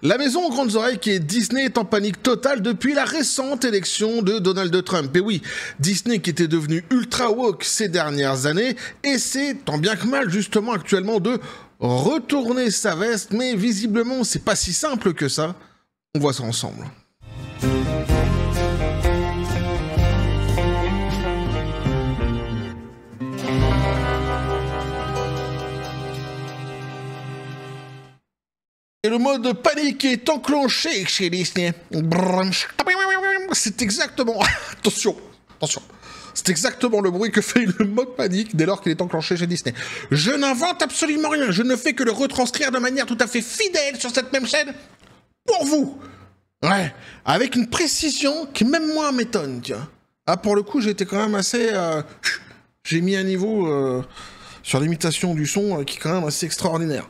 La maison aux grandes oreilles qui est Disney est en panique totale depuis la récente élection de Donald Trump. Et oui, Disney qui était devenu ultra woke ces dernières années essaie tant bien que mal justement actuellement de retourner sa veste, mais visiblement c'est pas si simple que ça. On voit ça ensemble. Et le mode panique est enclenché chez Disney. C'est exactement... Attention. C'est exactement le bruit que fait le mode panique dès lors qu'il est enclenché chez Disney. Je n'invente absolument rien. Je ne fais que le retranscrire de manière tout à fait fidèle sur cette même chaîne pour vous. Ouais. Avec une précision qui même moi m'étonne, tiens. Ah, pour le coup, j'ai été quand même assez... J'ai mis un niveau sur l'imitation du son qui est quand même assez extraordinaire.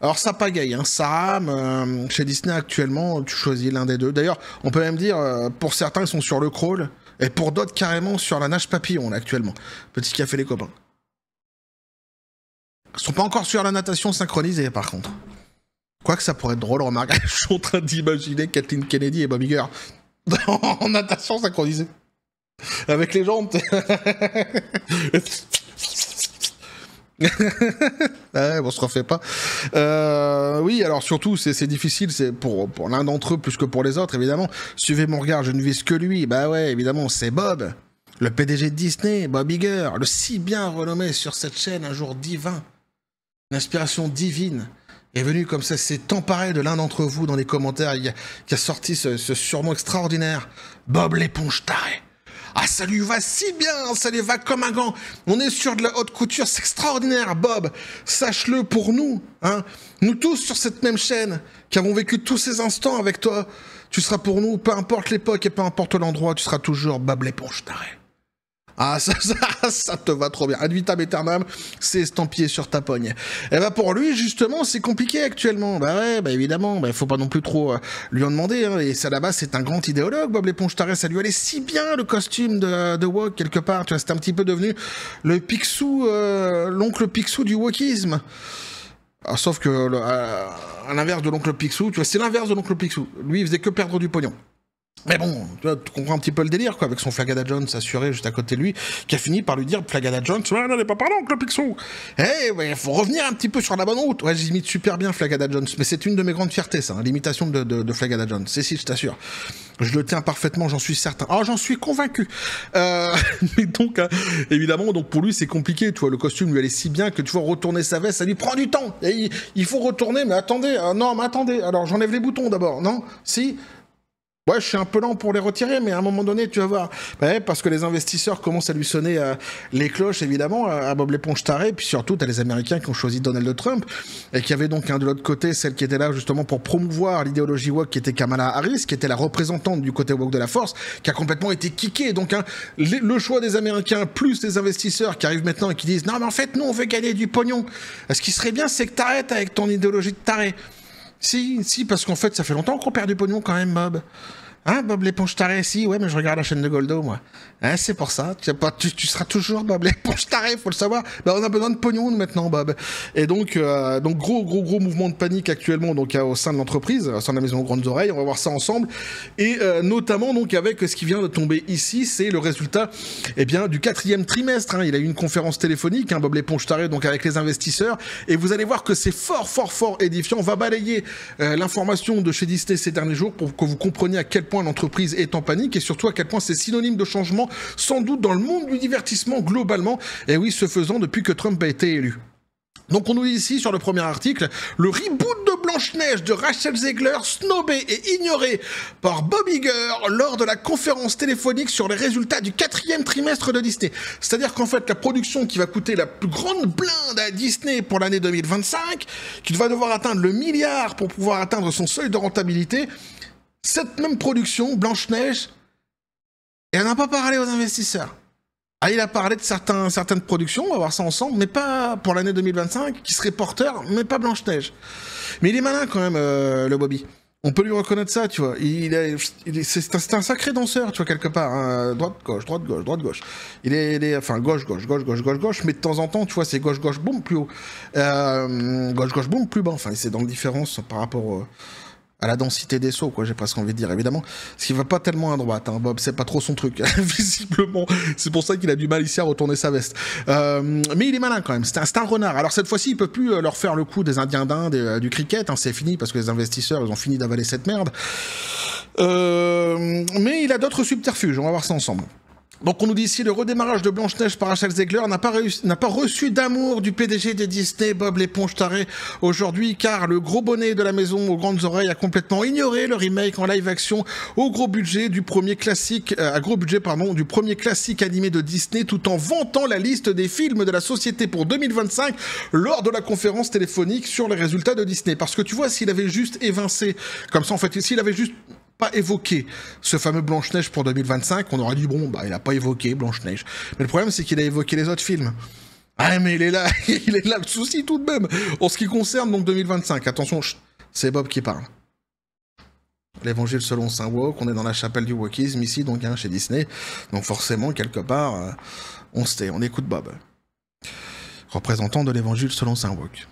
Alors ça pagaille, hein, ça rame, chez Disney actuellement, tu choisis l'un des deux. D'ailleurs, on peut même dire, pour certains, ils sont sur le crawl, et pour d'autres, carrément sur la nage papillon, là, actuellement. Petit café les copains. Ils sont pas encore sur la natation synchronisée, par contre. Quoique ça pourrait être drôle, remarque, je suis en train d'imaginer Kathleen Kennedy et Bobby Gurr en natation synchronisée. Avec les jambes, ouais, on se refait pas. Oui, alors surtout, c'est difficile, c'est pour l'un d'entre eux plus que pour les autres, évidemment. Suivez mon regard, je ne vise que lui. Bah ouais, évidemment, c'est Bob, le PDG de Disney, Bob Iger, le si bien renommé sur cette chaîne un jour divin. Une inspiration divine est venue comme ça, s'est emparé de l'un d'entre vous dans les commentaires, qui a sorti ce surnom extraordinaire, Bob l'éponge tarée. Ah, ça lui va si bien, ça lui va comme un gant. On est sur de la haute couture, c'est extraordinaire, Bob. Sache-le pour nous, hein. Nous tous sur cette même chaîne, qui avons vécu tous ces instants avec toi. Tu seras pour nous, peu importe l'époque et peu importe l'endroit, tu seras toujours Bob l'éponge tarée. Ah, ça te va trop bien. Ad vitam aeternam, c'est estampillé sur ta pogne. Et bah pour lui, justement, c'est compliqué actuellement. Bah ouais, bah évidemment, bah faut pas non plus trop lui en demander. Hein. Et ça là-bas, c'est un grand idéologue, Bob l'éponge tarée. Ça lui allait si bien le costume de woke quelque part. Tu vois, c'est un petit peu devenu le Picsou, l'oncle Picsou du wokisme. Alors, sauf que à l'inverse de l'oncle Picsou, tu vois, c'est l'inverse de l'oncle Picsou. Lui, il faisait que perdre du pognon. Mais bon, tu comprends un petit peu le délire, quoi, avec son Flagada Jones assuré juste à côté de lui, qui a fini par lui dire, Flagada Jones, ouais, n'allez pas parler, oncle Picsou. Ouais, faut revenir un petit peu sur la bonne route. Ouais, j'imite super bien Flagada Jones, mais c'est une de mes grandes fiertés, ça, hein, l'imitation de Flagada Jones. C'est si, je t'assure. Je le tiens parfaitement, j'en suis certain. Oh, j'en suis convaincu. Mais donc, évidemment, donc pour lui, c'est compliqué, tu vois, le costume lui allait si bien que tu vois, retourner sa veste, ça lui prend du temps. Et il faut retourner, mais attendez, non, mais attendez, alors j'enlève les boutons d'abord, non? Si? Ouais, je suis un peu lent pour les retirer, mais à un moment donné, tu vas voir. Ouais, parce que les investisseurs commencent à lui sonner les cloches, évidemment, à Bob l'éponge tarée. Puis surtout, t'as les Américains qui ont choisi Donald Trump, et qui avait donc de l'autre côté celle qui était là justement pour promouvoir l'idéologie woke, qui était Kamala Harris, qui était la représentante du côté woke de la force, qui a complètement été kickée. Donc, le choix des Américains, plus les investisseurs qui arrivent maintenant et qui disent « Non, mais en fait, nous, on veut gagner du pognon. Ce qui serait bien, c'est que t'arrêtes avec ton idéologie de taré. » Si, parce qu'en fait, ça fait longtemps qu'on perd du pognon quand même, Bob. Hein, Bob l'éponge tarée, si, ouais, mais je regarde la chaîne de Goldo, moi. Hein, c'est pour ça. Tu seras toujours Bob l'éponge tarée, faut le savoir. Bah, on a besoin de pognon maintenant, Bob. Et donc gros mouvement de panique actuellement, donc, au sein de l'entreprise, au sein de la maison aux grandes oreilles. On va voir ça ensemble. Et, notamment, donc, avec ce qui vient de tomber ici, c'est le résultat, eh bien, du 4e trimestre, hein. Il a eu une conférence téléphonique, hein, Bob l'éponge tarée, donc, avec les investisseurs. Et vous allez voir que c'est fort édifiant. On va balayer, l'information de chez Disney ces derniers jours pour que vous compreniez à quel point l'entreprise est en panique et surtout à quel point c'est synonyme de changement, sans doute dans le monde du divertissement globalement, et oui, ce faisant depuis que Trump a été élu. Donc on nous dit ici sur le premier article, le reboot de Blanche-Neige de Rachel Zegler snobé et ignoré par Bob Iger lors de la conférence téléphonique sur les résultats du 4e trimestre de Disney. C'est-à-dire qu'en fait la production qui va coûter la plus grande blinde à Disney pour l'année 2025, qui va devoir atteindre le milliard pour pouvoir atteindre son seuil de rentabilité, cette même production, Blanche-Neige, et elle n'a pas parlé aux investisseurs. Ah, il a parlé de certaines productions, on va voir ça ensemble, mais pas pour l'année 2025, qui serait porteur, mais pas Blanche-Neige. Mais il est malin quand même, le Bobby. On peut lui reconnaître ça, tu vois. C'est un sacré danseur, tu vois, quelque part. Hein. Droite-gauche, droite-gauche, droite-gauche. Enfin, gauche-gauche, mais de temps en temps, tu vois, c'est gauche-gauche, boum, plus haut. Gauche-gauche, boum, plus bas. Enfin, c'est dans la différence par rapport à la densité des sauts, quoi, j'ai presque envie de dire, évidemment. Parce qu'il va pas tellement à droite, hein, Bob, c'est pas trop son truc, visiblement. C'est pour ça qu'il a du mal ici à retourner sa veste. Mais il est malin quand même, c'est un renard. Alors cette fois-ci, il peut plus leur faire le coup des Indiens d'Inde, du cricket, hein, c'est fini parce que les investisseurs, ils ont fini d'avaler cette merde. Mais il a d'autres subterfuges, on va voir ça ensemble. Donc on nous dit ici, le redémarrage de Blanche-Neige par Rachel Zegler n'a pas reçu d'amour du PDG de Disney, Bob l'éponge taré, aujourd'hui, car le gros bonnet de la maison aux grandes oreilles a complètement ignoré le remake en live action au gros budget du premier classique, du premier classique animé de Disney, tout en vantant la liste des films de la société pour 2025 lors de la conférence téléphonique sur les résultats de Disney. Parce que tu vois, s'il avait juste évincé, comme ça en fait, s'il avait juste pas évoqué ce fameux Blanche-Neige pour 2025, on aurait dit bon bah il a pas évoqué Blanche-Neige. Mais le problème c'est qu'il a évoqué les autres films. Ah mais il est là le souci tout de même. En ce qui concerne donc 2025, attention, c'est Bob qui parle. L'évangile selon Saint Wok, on est dans la chapelle du wokisme ici donc hein, chez Disney. Donc forcément quelque part on se tait, on écoute Bob. Représentant de l'évangile selon Saint Wok.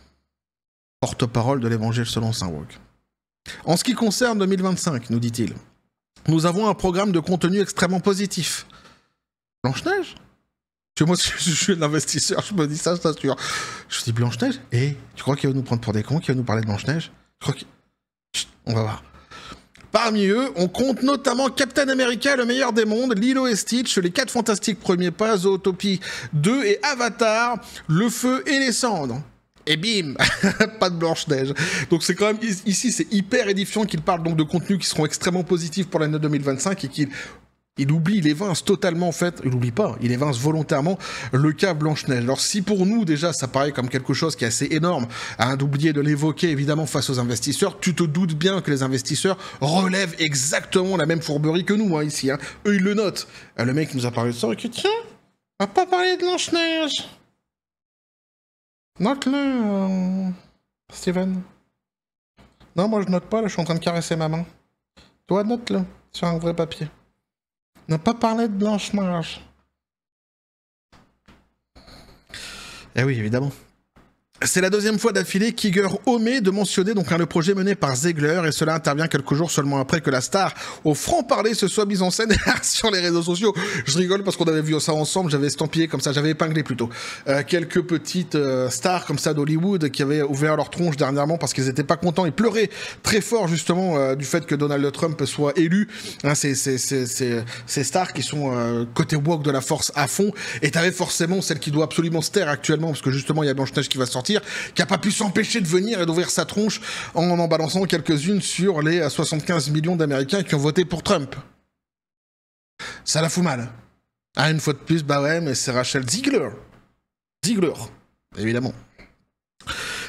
Porte-parole de l'évangile selon Saint Wok. En ce qui concerne 2025, nous dit-il, nous avons un programme de contenu extrêmement positif. Blanche-Neige ? Tu vois, moi, je suis un investisseur, je me dis ça, je t'assure. Je dis Blanche-Neige ? Et tu crois qu'il va nous prendre pour des cons, qu'il va nous parler de Blanche-Neige ? Je crois que... Chut, on va voir. Parmi eux, on compte notamment Captain America, le meilleur des mondes, Lilo et Stitch, les 4 fantastiques premiers pas, Zootopie 2 et Avatar, le feu et les cendres. Et bim, pas de Blanche-Neige. Donc c'est quand même, ici c'est hyper édifiant qu'il parle donc de contenus qui seront extrêmement positifs pour l'année 2025 et qu'il oublie, il évince totalement en fait, il n'oublie pas, il évince volontairement le cas Blanche-Neige. Alors si pour nous déjà ça paraît comme quelque chose qui est assez énorme, hein, d'oublier de l'évoquer évidemment face aux investisseurs, tu te doutes bien que les investisseurs relèvent exactement la même fourberie que nous hein, ici. Hein. Eux ils le notent. Le mec nous a parlé de ça et que tiens, on va pas parler de Blanche-Neige. Note-le, Steven. Non, moi je note pas, là je suis en train de caresser ma main. Toi, note-le, sur un vrai papier. Ne pas parler de Blanche-Neige. Eh oui, évidemment. C'est la deuxième fois d'affilée qu'Iger omet de mentionner donc le projet mené par Zegler et cela intervient quelques jours seulement après que la star au franc-parler se soit mise en scène sur les réseaux sociaux. Je rigole parce qu'on avait vu ça ensemble, j'avais estampillé comme ça, j'avais épinglé plutôt quelques petites stars comme ça d'Hollywood qui avaient ouvert leur tronche dernièrement parce qu'ils étaient pas contents, ils pleuraient très fort justement du fait que Donald Trump soit élu. Hein, ces stars qui sont côté woke de la force à fond et t'avais forcément celle qui doit absolument se taire actuellement parce que justement il y a Blanche-Neige qui va sortir, qui a pas pu s'empêcher de venir et d'ouvrir sa tronche en balançant quelques-unes sur les 75 millions d'Américains qui ont voté pour Trump. Ça la fout mal. Ah, une fois de plus, bah ouais, mais c'est Rachel Zegler. Zegler, évidemment.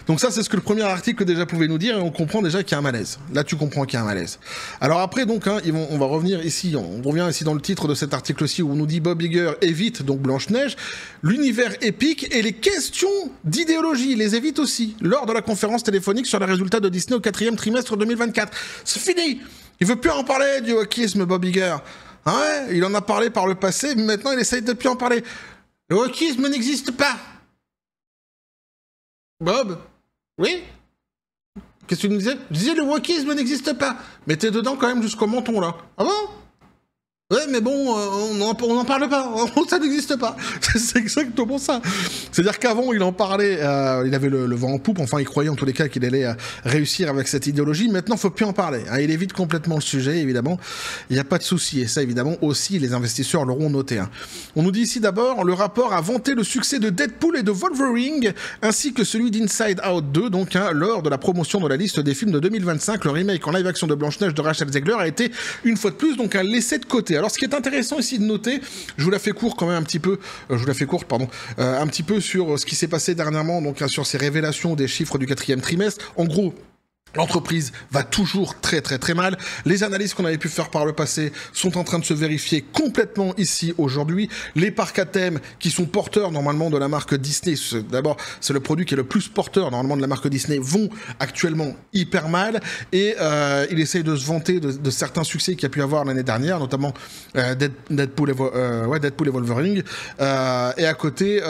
Donc ça, c'est ce que le premier article déjà pouvait nous dire, et on comprend déjà qu'il y a un malaise. Là, tu comprends qu'il y a un malaise. Alors après, donc, hein, on va revenir ici, on revient ici dans le titre de cet article-ci, où on nous dit Bob Iger évite, donc Blanche-Neige, l'univers épique et les questions d'idéologie, il les évite aussi, lors de la conférence téléphonique sur les résultats de Disney au 4e trimestre 2024. C'est fini. Il veut plus en parler du wokisme, Bob Iger. Ah ouais, il en a parlé par le passé, mais maintenant il essaye de plus en parler. Le wokisme n'existe pas. Bob? Oui? Qu'est-ce que tu me disais? Je disais le wokisme n'existe pas. Mais t'es dedans quand même jusqu'au menton là. Ah bon? Ouais, mais bon, on n'en parle pas, ça n'existe pas. C'est exactement ça. C'est-à-dire qu'avant, il en parlait, il avait le vent en poupe, enfin, il croyait en tous les cas qu'il allait réussir avec cette idéologie. Maintenant, il ne faut plus en parler. Hein. Il évite complètement le sujet, évidemment. Il n'y a pas de souci. Et ça, évidemment, aussi, les investisseurs l'auront noté. Hein. On nous dit ici d'abord, le rapport a vanté le succès de Deadpool et de Wolverine, ainsi que celui d'Inside Out 2, donc, hein, lors de la promotion de la liste des films de 2025. Le remake en live-action de Blanche-Neige de Rachel Zegler a été, une fois de plus, donc, laissé de côté. Alors, ce qui est intéressant ici de noter, je vous la fais court quand même un petit peu, un petit peu sur ce qui s'est passé dernièrement, donc sur ces révélations des chiffres du 4e trimestre. En gros, l'entreprise va toujours très très très mal. Les analyses qu'on avait pu faire par le passé sont en train de se vérifier complètement ici aujourd'hui. Les parcs à thème qui sont porteurs normalement de la marque Disney, d'abord c'est le produit qui est le plus porteur normalement de la marque Disney, vont actuellement hyper mal et il essaye de se vanter de certains succès qu'il y a pu avoir l'année dernière, notamment Deadpool et Wolverine. Et à côté,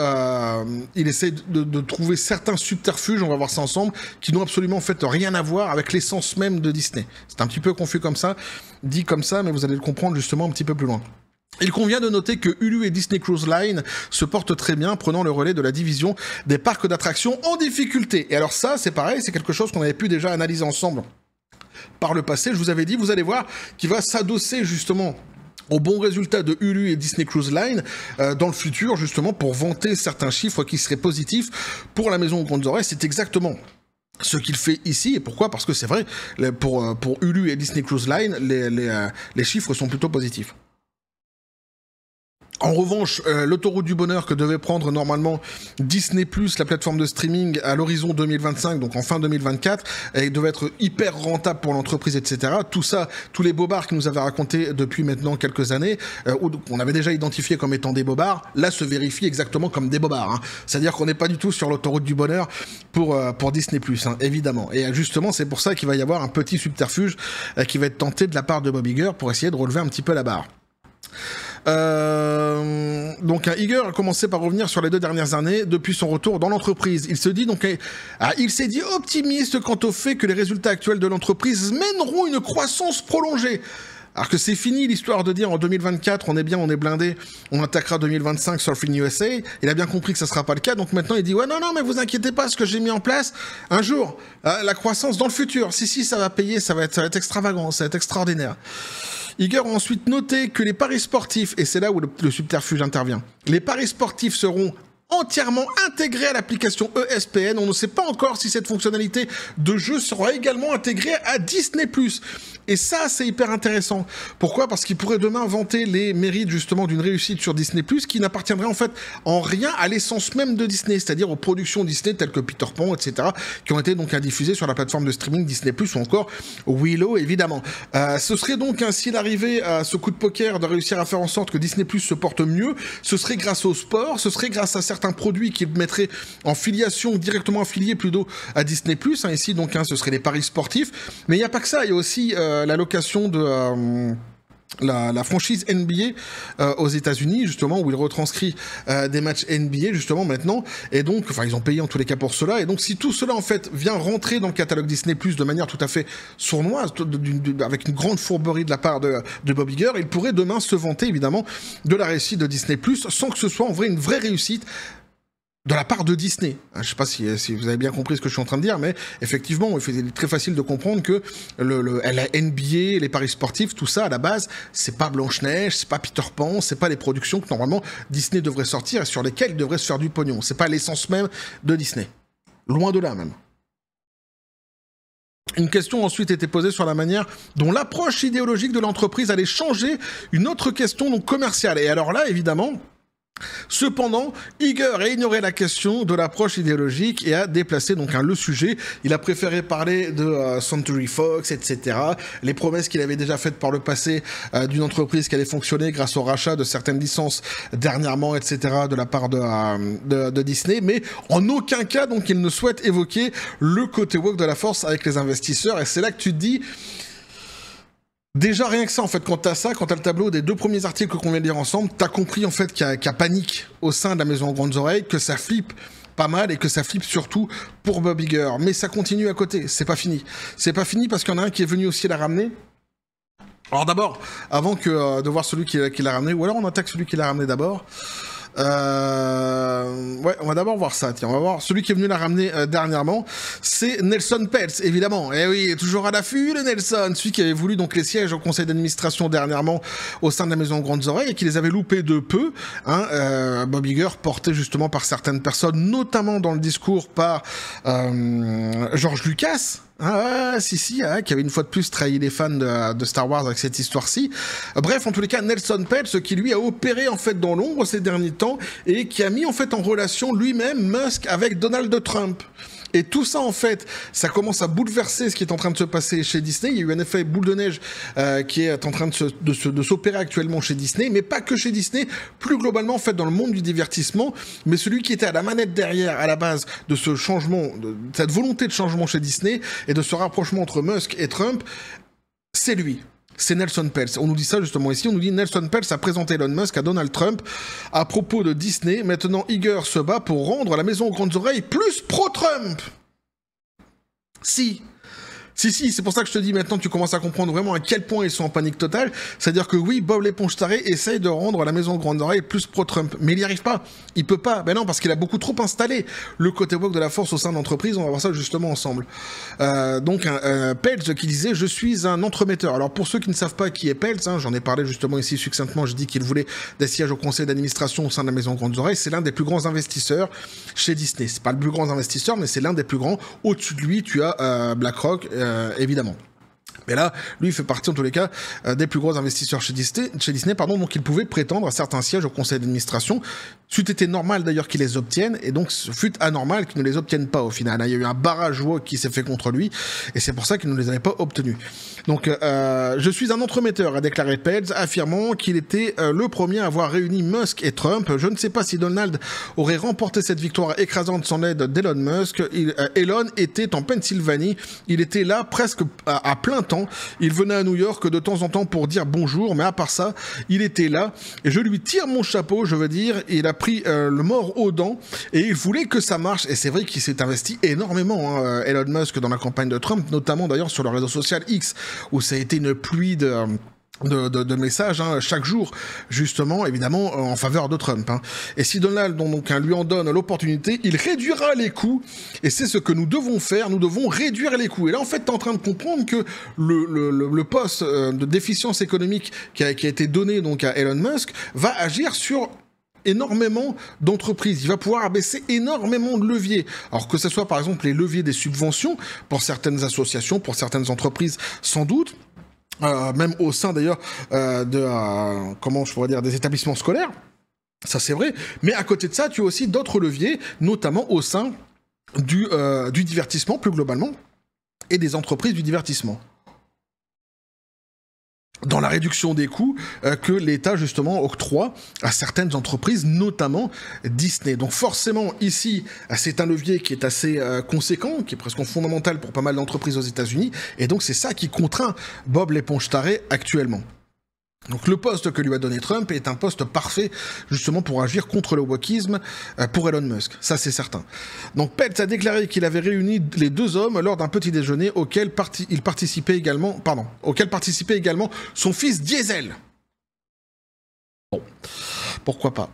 il essaye de trouver certains subterfuges, on va voir ça ensemble, qui n'ont absolument en fait rien à voir voir avec l'essence même de Disney. C'est un petit peu confus comme ça, dit comme ça, mais vous allez le comprendre justement un petit peu plus loin. Il convient de noter que Hulu et Disney Cruise Line se portent très bien, prenant le relais de la division des parcs d'attractions en difficulté. Et alors ça, c'est pareil, c'est quelque chose qu'on avait pu déjà analyser ensemble par le passé. Je vous avais dit, vous allez voir, qu'il va s'adosser justement aux bons résultats de Hulu et Disney Cruise Line dans le futur, justement, pour vanter certains chiffres qui seraient positifs pour la maison aux grandes oreilles. C'est exactement ce qu'il fait ici. Et pourquoi ? Parce que c'est vrai, pour Hulu et Disney Cruise Line, les chiffres sont plutôt positifs. En revanche, l'autoroute du bonheur que devait prendre normalement Disney+, la plateforme de streaming, à l'horizon 2025, donc en fin 2024, et devait être hyper rentable pour l'entreprise, etc. Tout ça, tous les bobards qui nous avaient raconté depuis maintenant quelques années, qu'on avait déjà identifié comme étant des bobards, là se vérifient exactement comme des bobards. Hein. C'est-à-dire qu'on n'est pas du tout sur l'autoroute du bonheur pour Disney+, hein, évidemment. Et justement, c'est pour ça qu'il va y avoir un petit subterfuge qui va être tenté de la part de Bob Iger pour essayer de relever un petit peu la barre. Donc Iger a commencé par revenir sur les 2 dernières années depuis son retour dans l'entreprise. Il se dit donc, il s'est dit optimiste quant au fait que les résultats actuels de l'entreprise mèneront une croissance prolongée. Alors que c'est fini l'histoire de dire en 2024 on est bien, on est blindé, on attaquera 2025 Surfing USA. Il a bien compris que ça sera pas le cas, donc maintenant il dit ouais non mais vous inquiétez pas, ce que j'ai mis en place, un jour la croissance dans le futur, si ça va payer, ça va être extravagant, ça va être extraordinaire. Iger a ensuite noté que les paris sportifs, et c'est là où le subterfuge intervient, les paris sportifs seront entièrement intégrés à l'application ESPN. On ne sait pas encore si cette fonctionnalité de jeu sera également intégrée à Disney+. Et ça, c'est hyper intéressant. Pourquoi ? Parce qu'il pourrait demain vanter les mérites justement d'une réussite sur Disney+, qui n'appartiendrait en fait en rien à l'essence même de Disney, c'est-à-dire aux productions Disney telles que Peter Pan, etc., qui ont été donc diffusées sur la plateforme de streaming Disney+, ou encore Willow, évidemment. Ce serait donc ainsi l'arrivée à ce coup de poker de réussir à faire en sorte que Disney+ se porte mieux. Ce serait grâce au sport, ce serait grâce à certains produits qui mettraient en filiation, directement affiliés plutôt à Disney+. Ici, donc, ce seraient les paris sportifs. Mais il n'y a pas que ça, il y a aussi la location de la franchise NBA aux États-Unis, justement, où il retranscrit des matchs NBA, justement, maintenant. Et donc, enfin, ils ont payé en tous les cas pour cela. Et donc, si tout cela, en fait, vient rentrer dans le catalogue Disney+, de manière tout à fait sournoise, avec une grande fourberie de la part de Bob Iger, il pourrait demain se vanter, évidemment, de la réussite de Disney+, sans que ce soit en vrai une vraie réussite de la part de Disney. Je ne sais pas si vous avez bien compris ce que je suis en train de dire, mais effectivement, il est très facile de comprendre que la NBA, les paris sportifs, tout ça, à la base, c'est pas Blanche-Neige, c'est pas Peter Pan, c'est pas les productions que normalement Disney devrait sortir et sur lesquelles il devrait se faire du pognon. C'est pas l'essence même de Disney. Loin de là, même. Une question ensuite était posée sur la manière dont l'approche idéologique de l'entreprise allait changer une autre question donc commerciale. Et alors là, évidemment, cependant, Iger a ignoré la question de l'approche idéologique et a déplacé donc le sujet. Il a préféré parler de Century Fox, etc. Les promesses qu'il avait déjà faites par le passé d'une entreprise qui allait fonctionner grâce au rachat de certaines licences dernièrement, etc. de la part de Disney. Mais en aucun cas, donc, il ne souhaite évoquer le côté woke de la force avec les investisseurs. Et c'est là que tu te dis... Déjà, rien que ça, en fait, quand t'as ça, quand t'as le tableau des 2 premiers articles qu'on vient de lire ensemble, t'as compris, en fait, qu'il y a panique au sein de la maison aux grandes oreilles, que ça flippe pas mal et que ça flippe surtout pour Bob Iger. Mais ça continue à côté, c'est pas fini. C'est pas fini parce qu'il y en a un qui est venu aussi la ramener. Alors d'abord, avant que de voir celui qui l'a ramené, ou alors on attaque celui qui l'a ramené d'abord. Ouais, on va d'abord voir ça. Tiens, on va voir celui qui est venu la ramener dernièrement. C'est Nelson Peltz, évidemment. Et oui, il est toujours à l'affût, le Nelson. Celui qui avait voulu donc les sièges au conseil d'administration dernièrement au sein de la maison aux grandes oreilles et qui les avait loupés de peu. Bob Iger, porté justement par certaines personnes, notamment dans le discours par George Lucas. Qui avait une fois de plus trahi les fans de Star Wars avec cette histoire-ci. Bref, en tous les cas, Nelson Peltz, qui lui a opéré en fait dans l'ombre ces derniers temps et qui a mis en fait en relation lui-même Musk avec Donald Trump. Et tout ça, en fait, ça commence à bouleverser ce qui est en train de se passer chez Disney. Il y a eu un effet boule de neige qui est en train de s'opérer actuellement chez Disney, mais pas que chez Disney, plus globalement, en fait, dans le monde du divertissement. Mais celui qui était à la manette derrière, à la base, de ce changement, de cette volonté de changement chez Disney et de ce rapprochement entre Musk et Trump, c'est lui. C'est Nelson Peltz. On nous dit ça justement ici, on nous dit Nelson Peltz a présenté Elon Musk à Donald Trump à propos de Disney. Maintenant, Iger se bat pour rendre la maison aux grandes oreilles plus pro-Trump. Si Si, c'est pour ça que je te dis maintenant, tu commences à comprendre vraiment à quel point ils sont en panique totale. C'est-à-dire que oui, Bob l'éponge tarée essaye de rendre la maison Grande Oreille plus pro-Trump, mais il n'y arrive pas. Il peut pas. Ben non, parce qu'il a beaucoup trop installé le côté woke de la force au sein de l'entreprise. On va voir ça justement ensemble. Donc, Peltz qui disait « Je suis un entremetteur ». Alors, pour ceux qui ne savent pas qui est Peltz, j'en ai parlé justement ici succinctement, je dis qu'il voulait des sièges au conseil d'administration au sein de la maison Grande Oreille. C'est l'un des plus grands investisseurs chez Disney. C'est pas le plus grand investisseur, mais c'est l'un des plus grands. Au-dessus de lui, tu as BlackRock, évidemment. Mais là, lui, il fait partie, en tous les cas, des plus gros investisseurs chez Disney, donc il pouvait prétendre à certains sièges au conseil d'administration. C'eût été normal, d'ailleurs, qu'il les obtienne, et donc, ce fut anormal qu'il ne les obtienne pas, au final. Il y a eu un barrage woke qui s'est fait contre lui, et c'est pour ça qu'il ne les avait pas obtenus. Donc, je suis un entremetteur, a déclaré Peltz, affirmant qu'il était le premier à avoir réuni Musk et Trump. Je ne sais pas si Donald aurait remporté cette victoire écrasante sans l'aide d'Elon Musk. Elon était en Pennsylvanie, il était là presque à plein temps. Il venait à New York de temps en temps pour dire bonjour, mais à part ça, il était là. Et je lui tire mon chapeau, je veux dire. Il a pris le mort aux dents et il voulait que ça marche. Et c'est vrai qu'il s'est investi énormément, Elon Musk, dans la campagne de Trump, notamment d'ailleurs sur le réseau social X, où ça a été une pluie de messages chaque jour, justement, évidemment, en faveur de Trump. Et si Donald lui en donne l'opportunité, il réduira les coûts, et c'est ce que nous devons faire, nous devons réduire les coûts. Et là, en fait, tu es en train de comprendre que le poste de déficience économique qui a été donné donc à Elon Musk va agir sur énormément d'entreprises. Il va pouvoir abaisser énormément de leviers. Alors que ce soit, par exemple, les leviers des subventions pour certaines associations, pour certaines entreprises, sans doute, même au sein d'ailleurs comment je pourrais dire, des établissements scolaires, ça c'est vrai, mais à côté de ça, tu as aussi d'autres leviers, notamment au sein du divertissement plus globalement, et des entreprises du divertissement. Dans la réduction des coûts que l'État justement octroie à certaines entreprises, notamment Disney. Donc forcément ici, c'est un levier qui est assez conséquent, qui est presque fondamental pour pas mal d'entreprises aux États-Unis, et donc c'est ça qui contraint Bob l'éponge tarée actuellement. Donc le poste que lui a donné Trump est un poste parfait justement pour agir contre le wokisme pour Elon Musk, ça c'est certain. Donc Peltz a déclaré qu'il avait réuni les deux hommes lors d'un petit déjeuner auquel participait également son fils Diesel. Bon, pourquoi pas.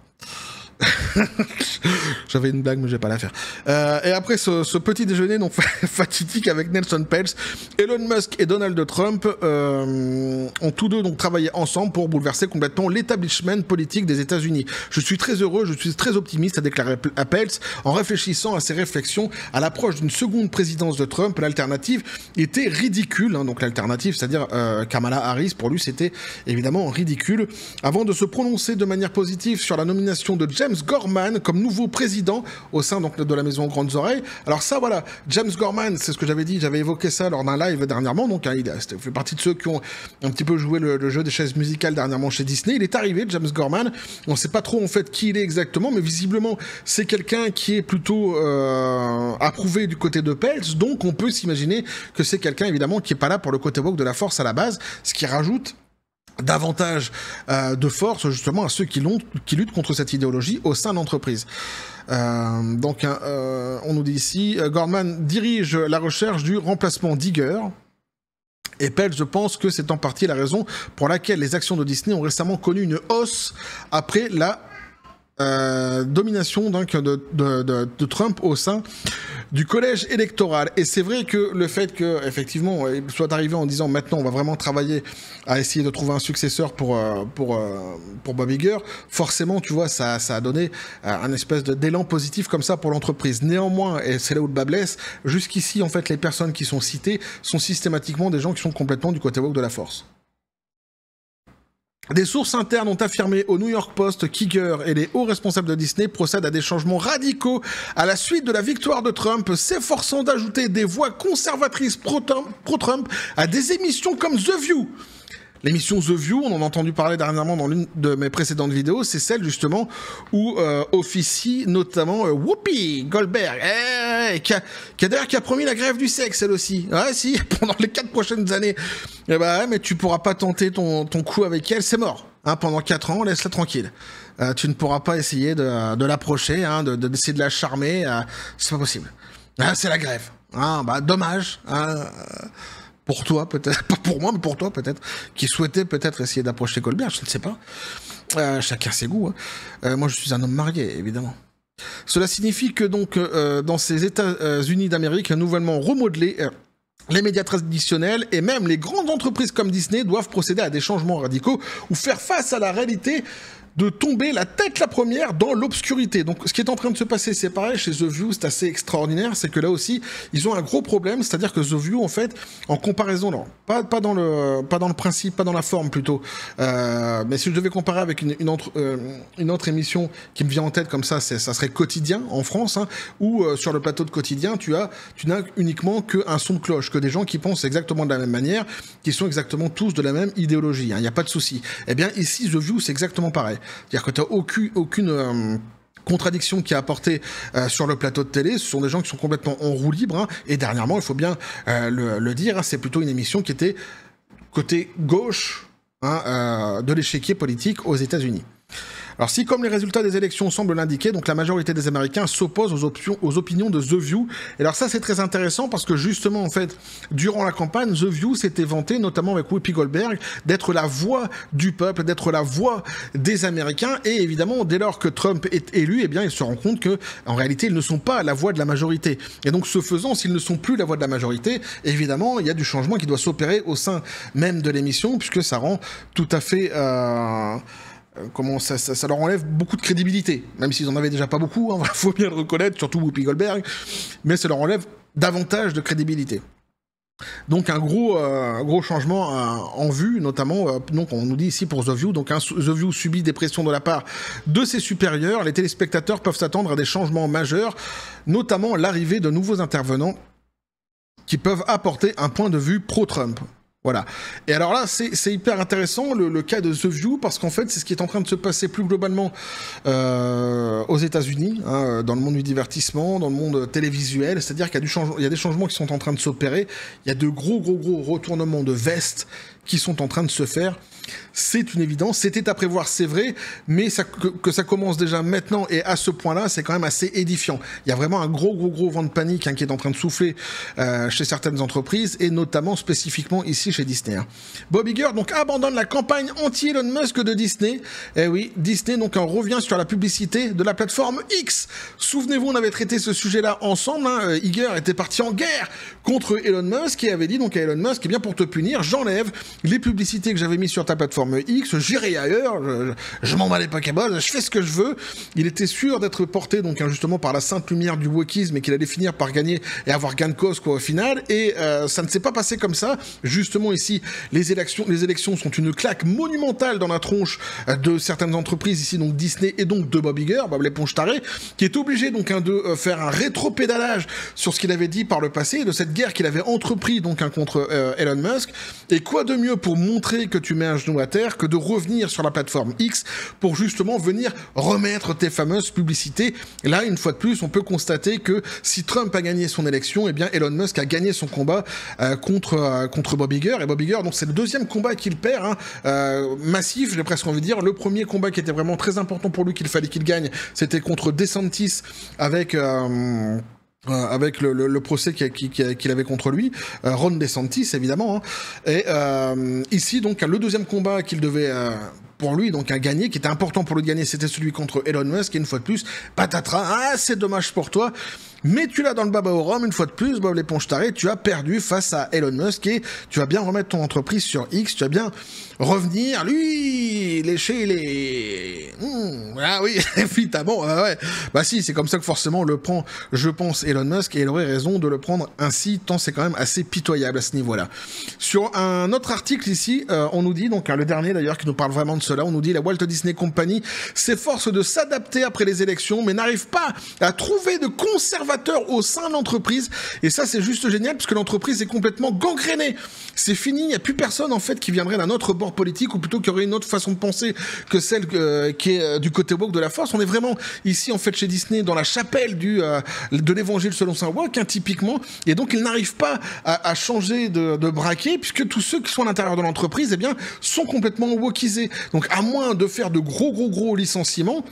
J'avais une blague mais je vais pas la faire. Et après ce petit déjeuner donc fatidique avec Nelson Peltz, Elon Musk et Donald Trump ont tous deux donc travaillé ensemble pour bouleverser complètement l'établissement politique des États-Unis. Je suis très heureux, je suis très optimiste, a déclaré Peltz en réfléchissant à ses réflexions à l'approche d'une seconde présidence de Trump. L'alternative était ridicule, donc l'alternative, c'est-à-dire Kamala Harris, pour lui c'était évidemment ridicule. Avant de se prononcer de manière positive sur la nomination de James Gorman comme nouveau président au sein donc de la maison Grandes Oreilles. Alors ça voilà, James Gorman, c'est ce que j'avais dit, j'avais évoqué ça lors d'un live dernièrement, donc il fait partie de ceux qui ont un petit peu joué le jeu des chaises musicales dernièrement chez Disney. Il est arrivé, James Gorman, on ne sait pas trop en fait qui il est exactement, mais visiblement c'est quelqu'un qui est plutôt approuvé du côté de Peltz, donc on peut s'imaginer que c'est quelqu'un évidemment qui est pas là pour le côté woke de la force à la base, ce qui rajoute davantage de force justement à ceux qui luttent contre cette idéologie au sein de l'entreprise. Donc on nous dit ici, Gorman dirige la recherche du remplacement d'Iger. Et Peltz, je pense que c'est en partie la raison pour laquelle les actions de Disney ont récemment connu une hausse après la domination donc, de Trump au sein du collège électoral. Et c'est vrai que le fait que effectivement il soit arrivé en disant maintenant on va vraiment travailler à essayer de trouver un successeur pour Bob Iger, forcément tu vois ça a donné un espèce d'élan positif comme ça pour l'entreprise. Néanmoins, et c'est là où le bas blesse, jusqu'ici en fait les personnes qui sont citées sont systématiquement des gens qui sont complètement du côté woke de la force. Des sources internes ont affirmé au New York Post qu'Iger et les hauts responsables de Disney procèdent à des changements radicaux à la suite de la victoire de Trump, s'efforçant d'ajouter des voix conservatrices pro-Trump à des émissions comme The View. L'émission The View, on en a entendu parler dernièrement dans l'une de mes précédentes vidéos, c'est celle justement où officie notamment Whoopi Goldberg, qui a promis la grève du sexe elle aussi. Ouais, si, pendant les 4 prochaines années. Eh bah, mais tu pourras pas tenter ton coup avec elle, c'est mort. Pendant 4 ans, laisse-la tranquille. Tu ne pourras pas essayer de l'approcher, d'essayer de la charmer, c'est pas possible. C'est la grève. Bah, dommage. pour toi peut-être, pas pour moi, mais pour toi peut-être, qui souhaitait peut-être essayer d'approcher Goldberg, je ne sais pas. Chacun ses goûts. Hein. Moi, je suis un homme marié, évidemment. Cela signifie que donc, dans ces États-Unis d'Amérique, nouvellement remodelés, les médias traditionnels et même les grandes entreprises comme Disney doivent procéder à des changements radicaux ou faire face à la réalité de tomber la tête la première dans l'obscurité. Donc ce qui est en train de se passer, c'est pareil, chez The View, c'est assez extraordinaire, c'est que là aussi, ils ont un gros problème, c'est-à-dire que The View, en fait, en comparaison, non, pas dans le principe, pas dans la forme plutôt, mais si je devais comparer avec une autre émission qui me vient en tête comme ça, ça serait Quotidien en France, hein, où sur le plateau de Quotidien, tu n'as uniquement qu'un son de cloche, que des gens qui pensent exactement de la même manière, qui sont exactement tous de la même idéologie, il n'y a pas de souci. Eh bien ici, The View, c'est exactement pareil. C'est-à-dire que tu n'as aucune contradiction qui est apportée sur le plateau de télé. Ce sont des gens qui sont complètement en roue libre. Hein, et dernièrement, il faut bien le dire, hein, c'est plutôt une émission qui était côté gauche de l'échiquier politique aux États-Unis. Alors si, comme les résultats des élections semblent l'indiquer, donc la majorité des Américains s'opposent aux opinions de The View. Et alors ça, c'est très intéressant parce que justement, en fait, durant la campagne, The View s'était vanté, notamment avec Whoopi Goldberg, d'être la voix du peuple, d'être la voix des Américains. Et évidemment, dès lors que Trump est élu, eh bien, ils se rendent compte que, en réalité, ils ne sont pas la voix de la majorité. Et donc, ce faisant, s'ils ne sont plus la voix de la majorité, évidemment, il y a du changement qui doit s'opérer au sein même de l'émission, puisque ça rend tout à fait... comment ça leur enlève beaucoup de crédibilité, même s'ils en avaient déjà pas beaucoup, hein, faut bien le reconnaître, surtout Whoopi Goldberg, mais ça leur enlève davantage de crédibilité. Donc un gros changement en vue, notamment, donc on nous dit ici pour The View, donc The View subit des pressions de la part de ses supérieurs, les téléspectateurs peuvent s'attendre à des changements majeurs, notamment l'arrivée de nouveaux intervenants qui peuvent apporter un point de vue pro-Trump. Voilà. Et alors là, c'est hyper intéressant le cas de The View parce qu'en fait, c'est ce qui est en train de se passer plus globalement aux États-Unis, hein, dans le monde du divertissement, dans le monde télévisuel. C'est-à-dire qu'il y a des changements qui sont en train de s'opérer. Il y a de gros retournements de veste qui sont en train de se faire. C'est une évidence, c'était à prévoir, c'est vrai, mais que ça commence déjà maintenant et à ce point-là, c'est quand même assez édifiant. Il y a vraiment un gros vent de panique qui est en train de souffler chez certaines entreprises et notamment spécifiquement ici chez Disney. Hein. Bob Iger donc abandonne la campagne anti-Elon Musk de Disney. Eh oui, Disney donc revient sur la publicité de la plateforme X. Souvenez-vous, on avait traité ce sujet-là ensemble. Hein. Iger était parti en guerre contre Elon Musk et avait dit donc à Elon Musk, eh bien pour te punir, j'enlève les publicités que j'avais mis sur ta plateforme X, j'irai ailleurs, je m'en bats les Pokéballs, je fais ce que je veux. Il était sûr d'être porté donc justement par la sainte lumière du wokisme et qu'il allait finir par gagner et avoir gain de cause quoi au final. Et ça ne s'est pas passé comme ça. Justement ici, les élections sont une claque monumentale dans la tronche de certaines entreprises ici, donc Disney et donc de Bob Iger, Bob l'éponge tarée, qui est obligé donc de faire un rétropédalage sur ce qu'il avait dit par le passé, de cette guerre qu'il avait entrepris donc contre Elon Musk. Et quoi de mieux pour montrer que tu mets un genou à terre que de revenir sur la plateforme X pour justement venir remettre tes fameuses publicités. Et là, une fois de plus, on peut constater que si Trump a gagné son élection, eh bien Elon Musk a gagné son combat contre Bob Iger. Et Bob Iger, donc c'est le deuxième combat qu'il perd, massif, j'ai presque envie de dire. Le premier combat qui était vraiment très important pour lui, qu'il fallait qu'il gagne, c'était contre DeSantis avec le procès qu'il avait contre lui, Ron DeSantis évidemment, hein. Et ici donc le deuxième combat qu'il devait pour lui donc gagner, qui était important pour lui de gagner, c'était celui contre Elon Musk, et une fois de plus, patatras, c'est dommage pour toi, mais tu l'as dans le baba au rhum, une fois de plus, Bob l'éponge tarée, tu as perdu face à Elon Musk, et tu vas bien remettre ton entreprise sur X, tu vas bien revenir, lui, lécher les... ah oui, évidemment, ouais. Bah si, c'est comme ça que forcément on le prend, je pense, Elon Musk, et il aurait raison de le prendre ainsi, tant c'est quand même assez pitoyable à ce niveau-là. Sur un autre article ici, on nous dit, donc le dernier d'ailleurs, qui nous parle vraiment de cela, on nous dit la Walt Disney Company s'efforce de s'adapter après les élections, mais n'arrive pas à trouver de conservateurs au sein de l'entreprise, et ça c'est juste génial, puisque l'entreprise est complètement gangrénée. C'est fini, il n'y a plus personne en fait qui viendrait d'un autre bord politique, ou plutôt qui aurait une autre façon de penser que celle qui est du côté woke de la force. On est vraiment ici en fait chez Disney dans la chapelle de l'évangile selon saint woke, hein, typiquement, et donc ils n'arrivent pas à changer de braquet, puisque tous ceux qui sont à l'intérieur de l'entreprise, eh bien, sont complètement wokisés. Donc à moins de faire de gros licenciements,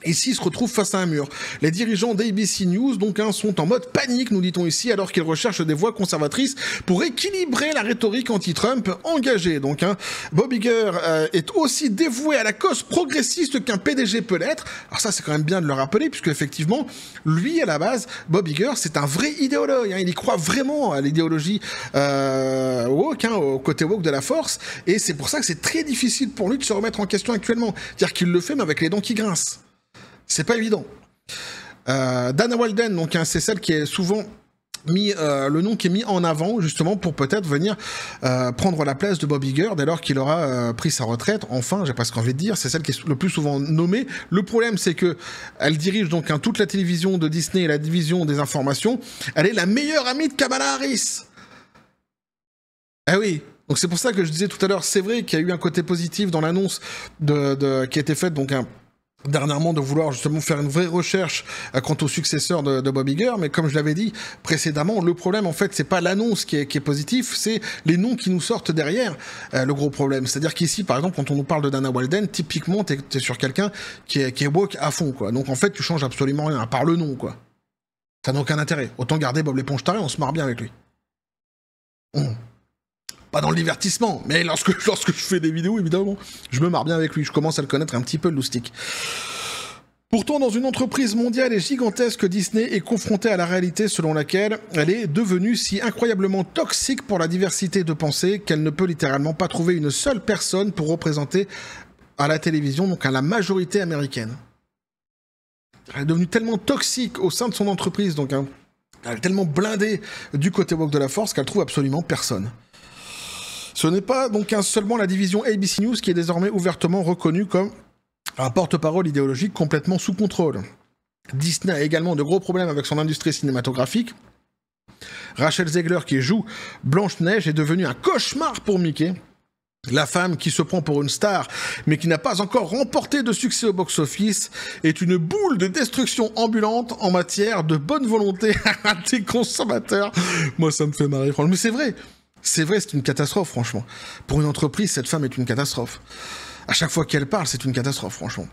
Ici, se retrouvent face à un mur. Les dirigeants d'ABC News donc, sont en mode panique, nous dit-on ici, alors qu'ils recherchent des voix conservatrices pour équilibrer la rhétorique anti-Trump engagée. Donc, Bob Iger est aussi dévoué à la cause progressiste qu'un PDG peut l'être. Alors ça, c'est quand même bien de le rappeler, puisque effectivement, lui, à la base, Bob Iger, c'est un vrai idéologue. Il y croit vraiment à l'idéologie woke, au côté woke de la force, et c'est pour ça que c'est très difficile pour lui de se remettre en question actuellement. C'est-à-dire qu'il le fait, mais avec les dents qui grincent. C'est pas évident. Dana Walden, donc c'est celle qui est souvent mis, le nom qui est mis en avant justement pour peut-être venir prendre la place de Bob Iger dès lors qu'il aura pris sa retraite. Enfin, j'ai presque envie de dire, c'est celle qui est le plus souvent nommée. Le problème, c'est que elle dirige donc toute la télévision de Disney et la division des informations. Elle est la meilleure amie de Kamala Harris. Ah oui. Donc c'est pour ça que je disais tout à l'heure, c'est vrai qu'il y a eu un côté positif dans l'annonce qui a été faite donc dernièrement de vouloir justement faire une vraie recherche quant au successeur de Bob Iger, mais comme je l'avais dit précédemment, le problème en fait c'est pas l'annonce qui est positif, c'est les noms qui nous sortent derrière le gros problème. C'est-à-dire qu'ici par exemple quand on nous parle de Dana Walden, typiquement t'es sur quelqu'un qui est woke à fond quoi. Donc en fait tu changes absolument rien à part le nom quoi. Ça n'a aucun intérêt. Autant garder Bob l'éponge tarée, on se marre bien avec lui. Pas dans le divertissement, mais lorsque je fais des vidéos, évidemment, je me marre bien avec lui. Je commence à le connaître un petit peu, le loustic. Pourtant, dans une entreprise mondiale et gigantesque, Disney est confrontée à la réalité selon laquelle elle est devenue si incroyablement toxique pour la diversité de pensée qu'elle ne peut littéralement pas trouver une seule personne pour représenter à la télévision, donc à la majorité américaine. Elle est devenue tellement toxique au sein de son entreprise, donc elle est tellement blindée du côté woke de la force qu'elle trouve absolument personne. Ce n'est pas donc seulement la division ABC News qui est désormais ouvertement reconnue comme un porte-parole idéologique complètement sous contrôle. Disney a également de gros problèmes avec son industrie cinématographique. Rachel Zegler, qui joue Blanche-Neige, est devenue un cauchemar pour Mickey. La femme qui se prend pour une star, mais qui n'a pas encore remporté de succès au box-office, est une boule de destruction ambulante en matière de bonne volonté des consommateurs. Moi, ça me fait marrer, franchement. Mais c'est vrai. C'est vrai, c'est une catastrophe, franchement. Pour une entreprise, cette femme est une catastrophe. À chaque fois qu'elle parle, c'est une catastrophe, franchement.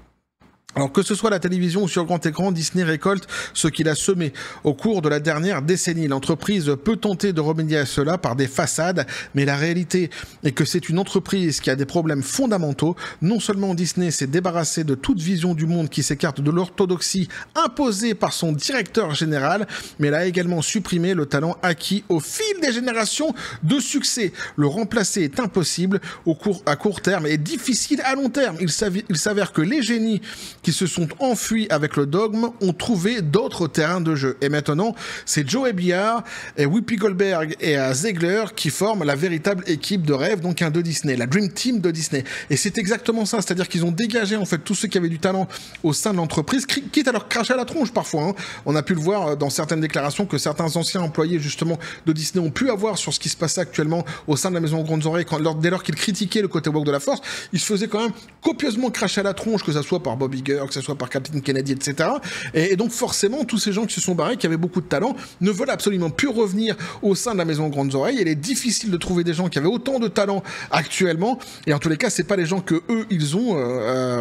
Alors que ce soit à la télévision ou sur grand écran, Disney récolte ce qu'il a semé au cours de la dernière décennie. L'entreprise peut tenter de remédier à cela par des façades, mais la réalité est que c'est une entreprise qui a des problèmes fondamentaux. Non seulement Disney s'est débarrassé de toute vision du monde qui s'écarte de l'orthodoxie imposée par son directeur général, mais elle a également supprimé le talent acquis au fil des générations de succès. Le remplacer est impossible à court terme et difficile à long terme. Il s'avère que les génies qui se sont enfuis avec le dogme ont trouvé d'autres terrains de jeu. Et maintenant, c'est Joey Behar, et Whoopi Goldberg et Zegler qui forment la véritable équipe de rêve, donc de Disney, la Dream Team de Disney. Et c'est exactement ça, c'est-à-dire qu'ils ont dégagé en fait tous ceux qui avaient du talent au sein de l'entreprise, quitte à leur cracher à la tronche parfois. On a pu le voir dans certaines déclarations que certains anciens employés justement de Disney ont pu avoir sur ce qui se passait actuellement au sein de la maison aux grandes oreilles, dès lors qu'ils critiquaient le côté woke de la force, ils se faisaient quand même copieusement cracher à la tronche, que ça soit par Bob Iger, que ce soit par Kathleen Kennedy, etc. Et donc forcément, tous ces gens qui se sont barrés, qui avaient beaucoup de talent, ne veulent absolument plus revenir au sein de la maison aux grandes oreilles. Il est difficile de trouver des gens qui avaient autant de talent actuellement, et en tous les cas, c'est pas les gens que eux ils ont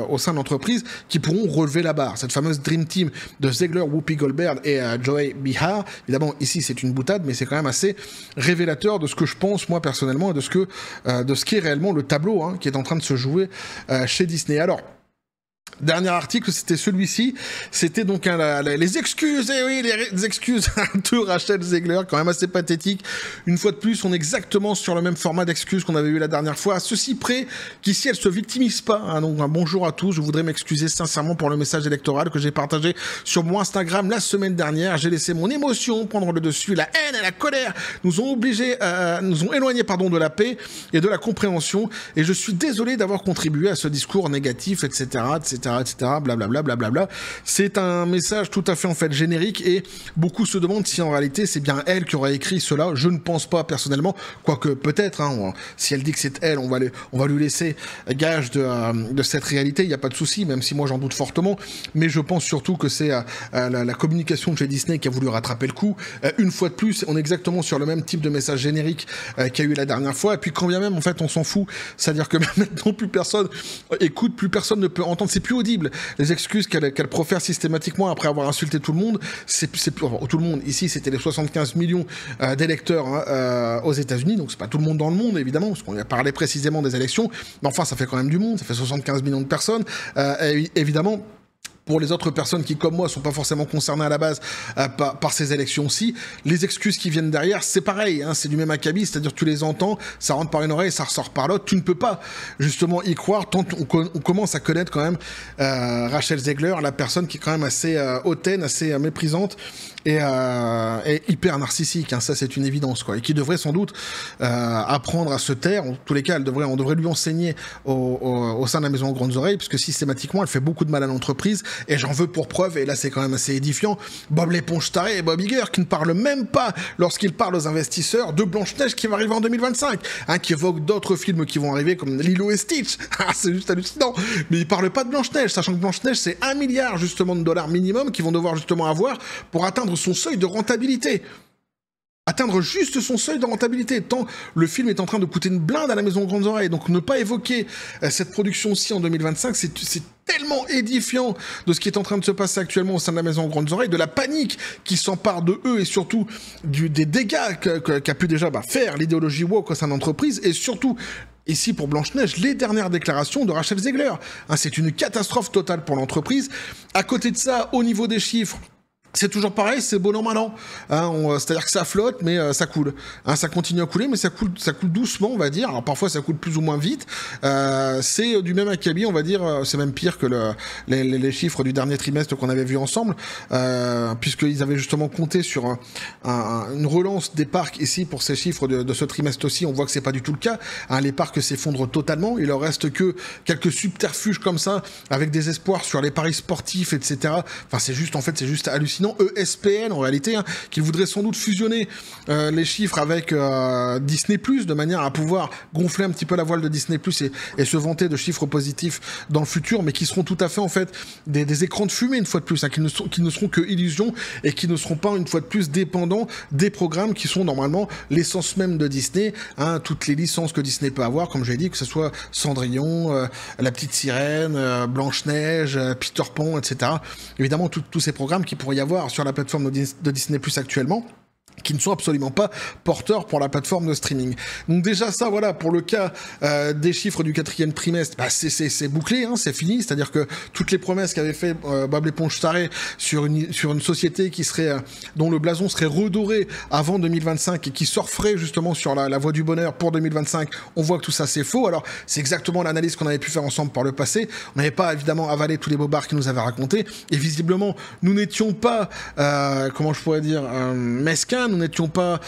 au sein de l'entreprise qui pourront relever la barre. Cette fameuse Dream Team de Zegler, Whoopi Goldberg et Joey Behar, évidemment ici c'est une boutade, mais c'est quand même assez révélateur de ce que je pense moi personnellement et de ce qui est réellement le tableau qui est en train de se jouer chez Disney. Alors, dernier article, c'était celui-ci. C'était donc les excuses, les excuses de Rachel Zegler, quand même assez pathétique. Une fois de plus, on est exactement sur le même format d'excuses qu'on avait eu la dernière fois. À ceci près qu'ici, elle se victimise pas. Donc, un bonjour à tous. Je voudrais m'excuser sincèrement pour le message électoral que j'ai partagé sur mon Instagram la semaine dernière. J'ai laissé mon émotion prendre le dessus. La haine et la colère nous ont éloignés de la paix et de la compréhension. Et je suis désolé d'avoir contribué à ce discours négatif, etc., blablabla. C'est un message tout à fait en fait générique et beaucoup se demandent si en réalité c'est bien elle qui aura écrit cela. Je ne pense pas personnellement, quoique peut-être, si elle dit que c'est elle, on va lui laisser gage de cette réalité, il n'y a pas de souci, même si moi j'en doute fortement, mais je pense surtout que c'est la communication de chez Disney qui a voulu rattraper le coup. Une fois de plus, on est exactement sur le même type de message générique qu'il y a eu la dernière fois, et puis quand bien même en fait on s'en fout, c'est-à-dire que maintenant plus personne écoute, plus personne ne peut entendre, c'est plus audibles. Les excuses qu'elle profère systématiquement après avoir insulté tout le monde, tout le monde, ici c'était les 75 millions d'électeurs aux États-Unis, donc c'est pas tout le monde dans le monde évidemment, parce qu'on a parlé précisément des élections, mais enfin ça fait quand même du monde, ça fait 75 millions de personnes, évidemment. Pour les autres personnes qui, comme moi, sont pas forcément concernées à la base par ces élections-ci, les excuses qui viennent derrière, c'est pareil, hein, c'est du même acabit, c'est-à-dire que tu les entends, ça rentre par une oreille, ça ressort par l'autre, tu ne peux pas justement y croire tant on commence à connaître quand même Rachel Zegler, la personne qui est quand même assez hautaine, assez méprisante et hyper narcissique, hein, ça c'est une évidence, quoi, et qui devrait sans doute apprendre à se taire. En tous les cas, on devrait lui enseigner au sein de la maison aux grandes oreilles, puisque systématiquement elle fait beaucoup de mal à l'entreprise, et j'en veux pour preuve, et là c'est quand même assez édifiant, Bob l'éponge taré et Bob Iger qui ne parlent même pas, lorsqu'ils parlent aux investisseurs, de Blanche-Neige qui va arriver en 2025, hein, qui évoque d'autres films qui vont arriver comme Lilo et Stitch. C'est juste hallucinant, mais ils parlent pas de Blanche-Neige, sachant que Blanche-Neige c'est 1 milliard justement de dollars minimum qu'ils vont devoir justement avoir pour atteindre son seuil de rentabilité. Atteindre juste son seuil de rentabilité, tant le film est en train de coûter une blinde à la maison aux grandes oreilles. Donc ne pas évoquer cette production-ci en 2025, c'est tellement édifiant de ce qui est en train de se passer actuellement au sein de la maison aux grandes oreilles, de la panique qui s'empare de eux et surtout des dégâts qu'a pu déjà faire l'idéologie woke au sein de l'entreprise, et surtout ici pour Blanche-Neige, les dernières déclarations de Rachel Zegler. Hein, c'est une catastrophe totale pour l'entreprise. À côté de ça, au niveau des chiffres, c'est toujours pareil, c'est bon an, mal an. Hein, c'est-à-dire que ça flotte, mais ça coule. Hein, ça continue à couler, mais ça coule doucement, on va dire. Alors parfois, ça coule plus ou moins vite. C'est du même acabit, on va dire. C'est même pire que les chiffres du dernier trimestre qu'on avait vu ensemble, puisqu'ils avaient justement compté sur une relance des parcs ici pour ces chiffres de ce trimestre aussi. On voit que c'est pas du tout le cas. Hein, les parcs s'effondrent totalement. Il leur reste que quelques subterfuges comme ça, avec des espoirs sur les paris sportifs, etc. Enfin, c'est juste hallucinant. ESPN en réalité, hein, qui voudrait sans doute fusionner les chiffres avec Disney+, de manière à pouvoir gonfler un petit peu la voile de Disney+, et se vanter de chiffres positifs dans le futur, mais qui seront tout à fait en fait des écrans de fumée une fois de plus, hein, qui ne seront que illusions et qui ne seront pas une fois de plus dépendants des programmes qui sont normalement l'essence même de Disney, hein, toutes les licences que Disney peut avoir, comme j'ai dit, que ce soit Cendrillon, La Petite Sirène, Blanche-Neige, Peter Pan, etc. Évidemment, tous ces programmes qui pourraient y avoir sur la plateforme de Disney+ actuellement, qui ne sont absolument pas porteurs pour la plateforme de streaming. Donc déjà ça, voilà, pour le cas des chiffres du 4e trimestre, bah c'est bouclé, hein, c'est fini, c'est-à-dire que toutes les promesses qu'avait fait Bob l'éponge taré sur une société qui serait dont le blason serait redoré avant 2025 et qui surferait justement sur la voie du bonheur pour 2025, on voit que tout ça c'est faux. Alors c'est exactement l'analyse qu'on avait pu faire ensemble par le passé, on n'avait pas évidemment avalé tous les bobards qu'ils nous avaient racontés, et visiblement nous n'étions pas comment je pourrais dire mesquins, nous n'étions pas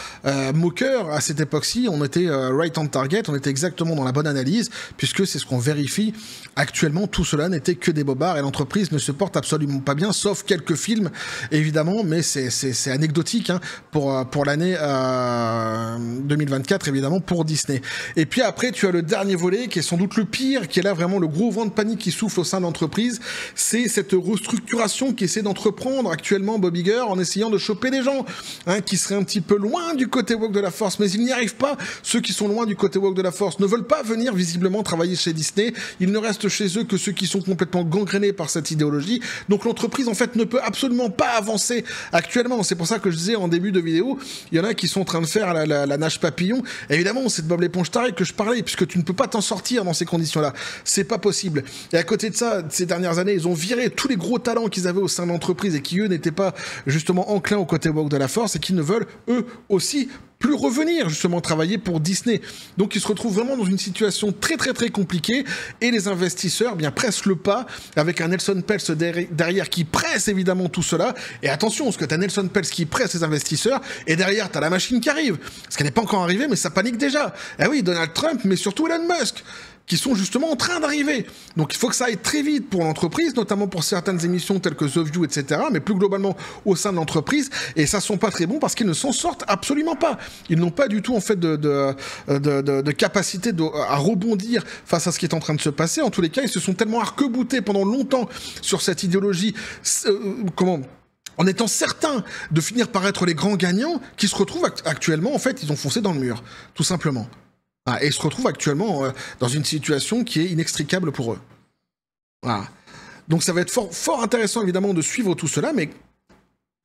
moqueurs à cette époque-ci, on était right on target, on était exactement dans la bonne analyse, puisque c'est ce qu'on vérifie actuellement. Tout cela n'était que des bobards et l'entreprise ne se porte absolument pas bien, sauf quelques films évidemment, mais c'est anecdotique, hein, pour l'année 2024 évidemment pour Disney. Et puis après tu as le dernier volet qui est sans doute le pire, qui est là vraiment le gros vent de panique qui souffle au sein de l'entreprise, c'est cette restructuration qu'essaie d'entreprendre actuellement Bob Iger en essayant de choper des gens, hein, qui seraient un petit peu loin du côté woke de la force, mais ils n'y arrivent pas. Ceux qui sont loin du côté woke de la force ne veulent pas venir visiblement travailler chez Disney. Il ne reste chez eux que ceux qui sont complètement gangrénés par cette idéologie. Donc l'entreprise en fait ne peut absolument pas avancer actuellement. C'est pour ça que je disais en début de vidéo, il y en a qui sont en train de faire la nage papillon. Évidemment, c'est de Bob l'éponge taré que je parlais, puisque tu ne peux pas t'en sortir dans ces conditions-là. C'est pas possible. Et à côté de ça, ces dernières années, ils ont viré tous les gros talents qu'ils avaient au sein de l'entreprise et qui eux n'étaient pas justement enclins au côté woke de la force et qui ne veulent eux aussi plus revenir justement travailler pour Disney. Donc ils se retrouvent vraiment dans une situation très très très compliquée et les investisseurs bien pressent le pas avec un Nelson Peltz derrière qui presse évidemment tout cela. Et attention, parce que tu as Nelson Peltz qui presse les investisseurs et derrière tu as la machine qui arrive. Parce qu'elle n'est pas encore arrivée mais ça panique déjà. Eh oui, Donald Trump mais surtout Elon Musk, qui sont justement en train d'arriver. Donc il faut que ça aille très vite pour l'entreprise, notamment pour certaines émissions telles que The View, etc., mais plus globalement au sein de l'entreprise, et ça ne sont pas très bons parce qu'ils ne s'en sortent absolument pas. Ils n'ont pas du tout en fait de capacité à rebondir face à ce qui est en train de se passer. En tous les cas, ils se sont tellement arc-boutés pendant longtemps sur cette idéologie, en étant certains de finir par être les grands gagnants, qui se retrouvent actuellement, en fait, ils ont foncé dans le mur, tout simplement. Et se retrouvent actuellement dans une situation qui est inextricable pour eux. Voilà. Donc ça va être fort intéressant évidemment de suivre tout cela, mais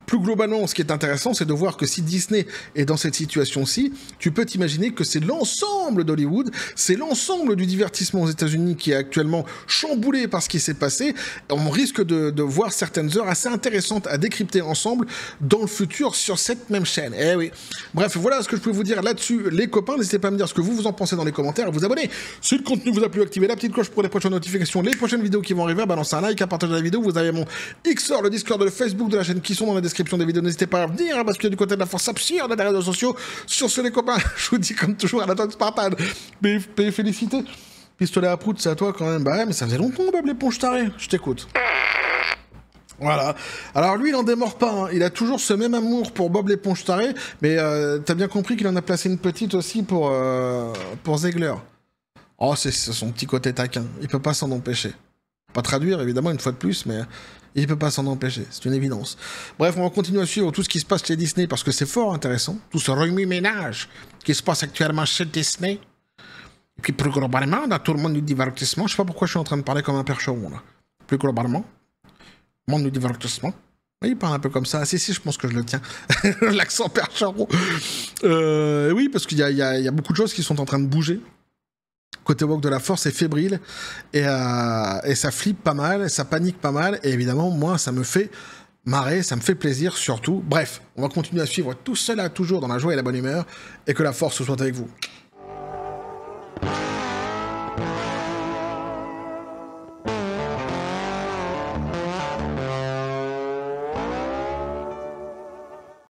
plus globalement, ce qui est intéressant, c'est de voir que si Disney est dans cette situation-ci, tu peux t'imaginer que c'est l'ensemble d'Hollywood, c'est l'ensemble du divertissement aux États-Unis qui est actuellement chamboulé par ce qui s'est passé. On risque de voir certaines heures assez intéressantes à décrypter ensemble dans le futur sur cette même chaîne. Eh oui. Bref, voilà ce que je peux vous dire là-dessus, les copains. N'hésitez pas à me dire ce que vous en pensez dans les commentaires, à vous abonner. Si le contenu vous a plu, activez la petite cloche pour les prochaines notifications, les prochaines vidéos qui vont arriver, balancez un like, à partager la vidéo. Vous avez mon Xor, le Discord, le Facebook de la chaîne qui sont dans la description des vidéos. N'hésitez pas à venir parce qu'il y a du côté de la force absurde des réseaux sociaux. Sur ce, les copains, je vous dis comme toujours à la tonne Spartan. Mais félicité. Pistolet à prout, c'est à toi quand même. Bah ouais, mais ça faisait longtemps, Bob l'éponge tarée. Je t'écoute. Voilà. Alors lui, il en démord pas. Hein. Il a toujours ce même amour pour Bob l'éponge tarée. Mais t'as bien compris qu'il en a placé une petite aussi pour Zegler. Oh, c'est son petit côté taquin. Il peut pas s'en empêcher. Pas traduire, évidemment, une fois de plus, mais il peut pas s'en empêcher, c'est une évidence. Bref, on va continuer à suivre tout ce qui se passe chez Disney, parce que c'est fort intéressant, tout ce remue-ménage qui se passe actuellement chez Disney. Et puis plus globalement, dans tout le monde du divertissement, je sais pas pourquoi je suis en train de parler comme un percheron, là. Plus globalement, monde du divertissement. Oui, il parle un peu comme ça. Ah, si, je pense que je le tiens. L'accent percheron. Oui, parce qu'il y a beaucoup de choses qui sont en train de bouger. Côté Walk de la Force est fébrile et ça flippe pas mal, ça panique pas mal et évidemment moi ça me fait marrer, ça me fait plaisir surtout. Bref, on va continuer à suivre tout cela toujours dans la joie et la bonne humeur et que la Force soit avec vous.